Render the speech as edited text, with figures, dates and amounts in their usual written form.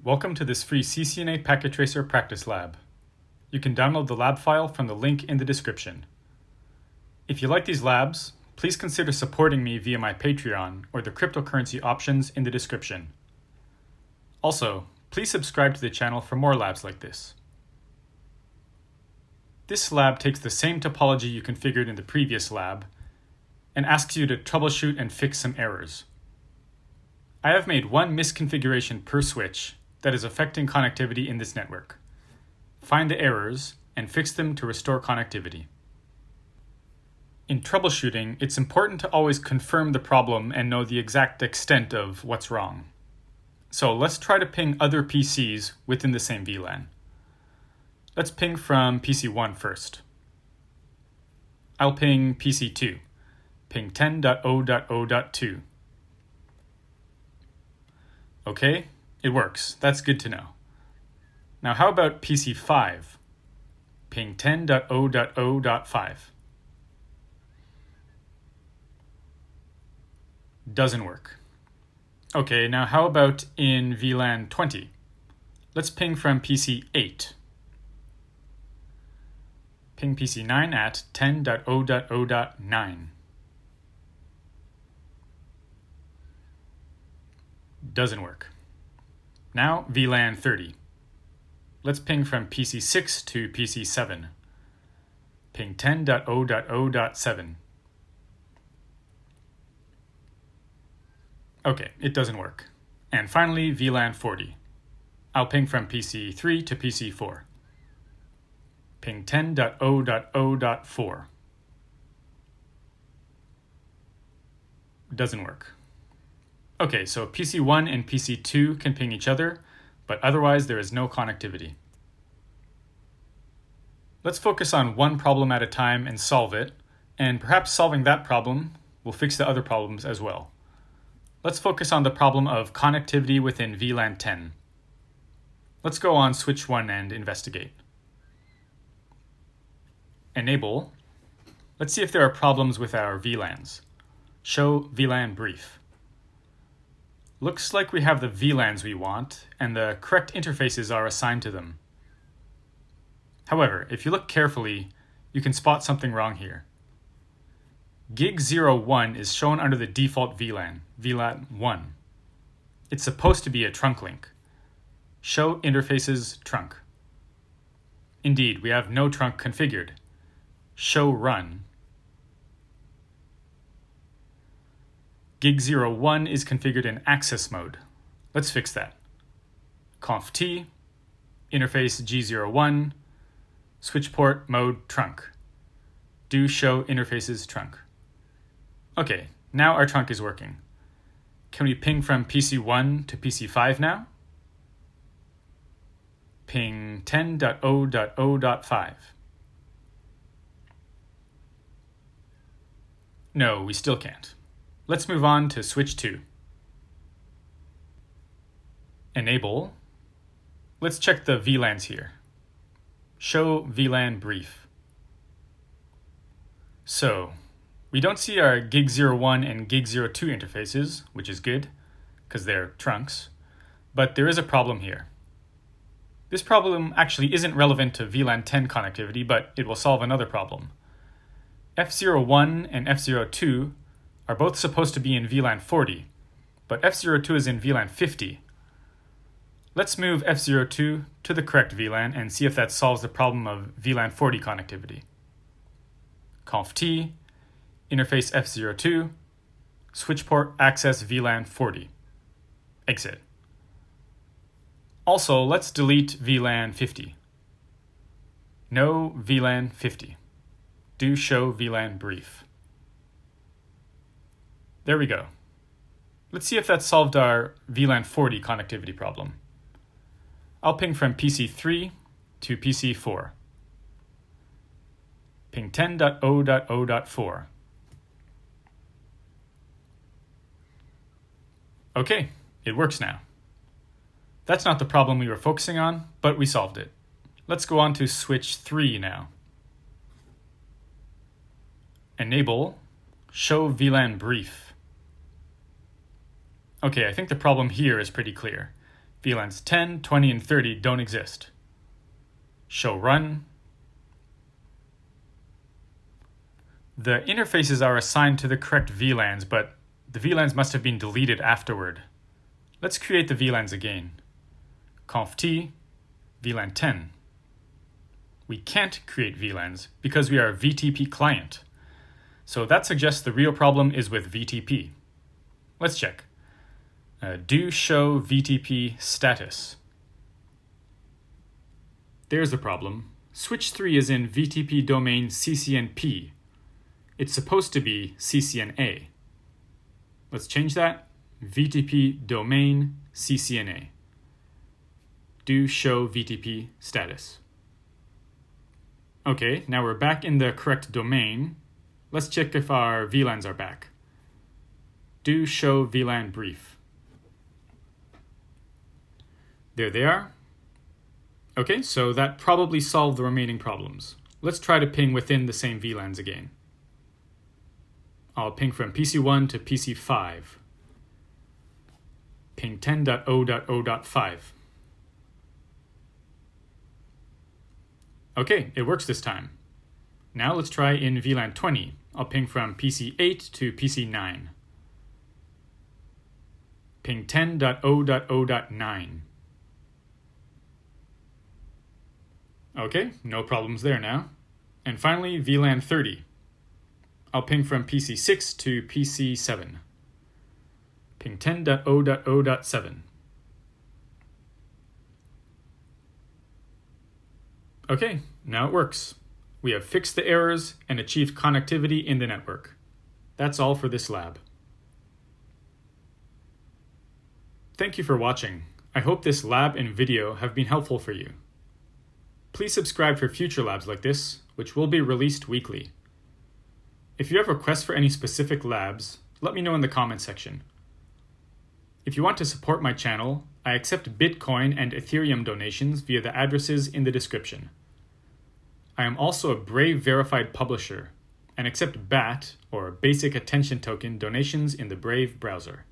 Welcome to this free CCNA Packet Tracer practice lab. You can download the lab file from the link in the description. If you like these labs, please consider supporting me via my Patreon or the cryptocurrency options in the description. Also, please subscribe to the channel for more labs like this. This lab takes the same topology you configured in the previous lab and asks you to troubleshoot and fix some errors. I have made one misconfiguration per switch that is affecting connectivity in this network. Find the errors and fix them to restore connectivity. In troubleshooting, it's important to always confirm the problem and know the exact extent of what's wrong. So let's try to ping other PCs within the same VLAN. Let's ping from PC1 first. I'll ping PC2. Ping 10.0.0.2. Okay, it works. That's good to know. Now how about PC5? Ping 10.0.0.5. Doesn't work. Okay, now how about in VLAN 20? Let's ping from PC8. Ping PC9 at 10.0.0.9. Doesn't work. Now VLAN 30. Let's ping from PC6 to PC7. Ping 10.0.0.7. Okay, it doesn't work. And finally, VLAN 40. I'll ping from PC3 to PC4. Ping 10.0.0.4. Doesn't work. Okay, so PC1 and PC2 can ping each other, but otherwise there is no connectivity. Let's focus on one problem at a time and solve it, and perhaps solving that problem will fix the other problems as well. Let's focus on the problem of connectivity within VLAN 10. Let's go on switch 1 and investigate. Enable. Let's see if there are problems with our VLANs. Show VLAN brief. Looks like we have the VLANs we want, and the correct interfaces are assigned to them. However, if you look carefully, you can spot something wrong here. Gig01 is shown under the default VLAN, VLAN 1. It's supposed to be a trunk link. Show interfaces trunk. Indeed, we have no trunk configured. Show run. Gig01 is configured in access mode. Let's fix that. Conf T, interface G01, switch port mode trunk. Do show interfaces trunk. Okay, now our trunk is working. Can we ping from PC1 to PC5 now? Ping 10.0.0.5. No, we still can't. Let's move on to switch 2. Enable. Let's check the VLANs here. Show VLAN brief. So, we don't see our Gig01 and Gig02 interfaces, which is good, because they're trunks, but there is a problem here. This problem actually isn't relevant to VLAN 10 connectivity, but it will solve another problem. F01 and F02 are both supposed to be in VLAN 40, but F02 is in VLAN 50. Let's move F02 to the correct VLAN and see if that solves the problem of VLAN 40 connectivity. Conf T, interface F02, switch port access VLAN 40. Exit. Also, let's delete VLAN 50. No VLAN 50. Do show VLAN brief. There we go. Let's see if that solved our VLAN 40 connectivity problem. I'll ping from PC3 to PC4. Ping 10.0.0.4. Okay, it works now. That's not the problem we were focusing on, but we solved it. Let's go on to switch 3 now. Enable, show VLAN brief. Okay, I think the problem here is pretty clear. VLANs 10, 20, and 30 don't exist. Show run. The interfaces are assigned to the correct VLANs, but the VLANs must have been deleted afterward. Let's create the VLANs again. conft VLAN 10. We can't create VLANs because we are a VTP client. So that suggests the real problem is with VTP. Let's check. Do show VTP status. There's the problem. Switch 3 is in VTP domain CCNP. It's supposed to be CCNA. Let's change that. VTP domain CCNA. Do show VTP status. Okay, now we're back in the correct domain. Let's check if our VLANs are back. Do show VLAN brief. There they are. Okay, so that probably solved the remaining problems. Let's try to ping within the same VLANs again. I'll ping from PC1 to PC5. Ping 10.0.0.5. Okay, it works this time. Now let's try in VLAN 20. I'll ping from PC8 to PC9. Ping 10.0.0.9. Okay, no problems there now. And finally, VLAN 30. I'll ping from PC6 to PC7. Ping 10.0.0.7. Okay, now it works. We have fixed the errors and achieved connectivity in the network. That's all for this lab. Thank you for watching. I hope this lab and video have been helpful for you. Please subscribe for future labs like this, which will be released weekly. If you have requests for any specific labs, let me know in the comment section. If you want to support my channel, I accept Bitcoin and Ethereum donations via the addresses in the description. I am also a Brave verified publisher and accept BAT, or Basic Attention Token, donations in the Brave browser.